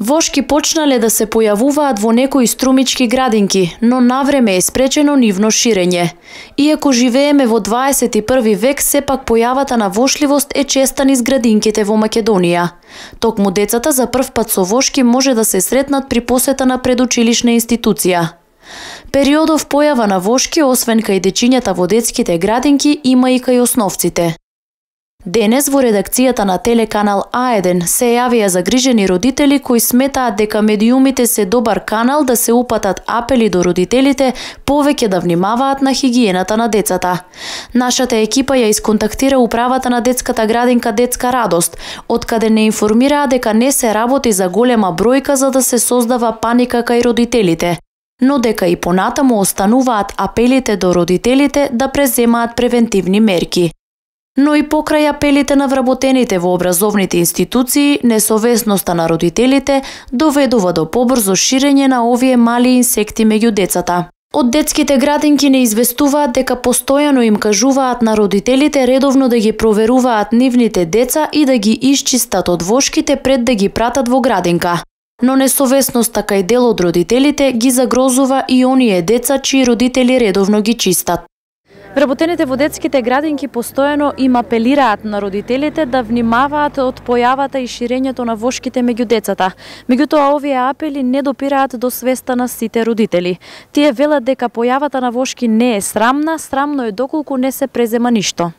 Вошки почнале да се појавуваат во некои струмички градинки, но навреме е спречено нивно ширење. Иако живееме во 21 век, сепак појавата на вошливост е честа низ градинките во Македонија. Токму децата за прв пат со вошки може да се сретнат при посета на предучилишна институција. Периодов појава на вошки, освен кај дечињата во детските градинки, има и кај основците. Денес во редакцијата на телеканал А1 се јавија загрижени родители кои сметаат дека медиумите се добар канал да се упатат апели до родителите повеќе да внимаваат на хигиената на децата. Нашата екипа ја исконтактира управата на детската градинка Детска радост, откаде не информираа дека не се работи за голема бројка за да се создава паника кај родителите, но дека и понатаму остануваат апелите до родителите да преземаат превентивни мерки. Но и покрај апелите на вработените во образовните институции, несовесноста на родителите доведува до побрзо ширење на овие мали инсекти меѓу децата. Од детските градинки не известуваат дека постојано им кажуваат на родителите редовно да ги проверуваат нивните деца и да ги исчистат од вошките пред да ги пратат во градинка. Но несовесноста кај дел од родителите ги загрозува и оние деца чии родители редовно ги чистат. Вработените во детските градинки постојано им апелираат на родителите да внимаваат од појавата и ширењето на вошките меѓу децата. Меѓутоа, овие апели не допираат до свеста на сите родители. Тие велат дека појавата на вошки не е срамна, срамно е доколку не се презема ништо.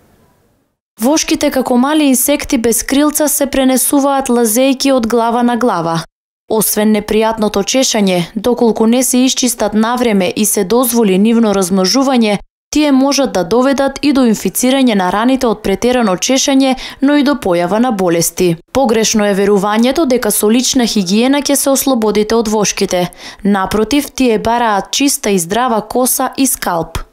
Вошките како мали инсекти без крилца се пренесуваат лазејки од глава на глава. Освен непријатното чешање, доколку не се исчистат навреме и се дозволи нивно размножување, тие можат да доведат и до инфицирање на раните од претерано чешање, но и до појава на болести. Погрешно е верувањето дека со лична хигиена ќе се ослободите од вошките. Напротив, тие бараат чиста и здрава коса и скалп.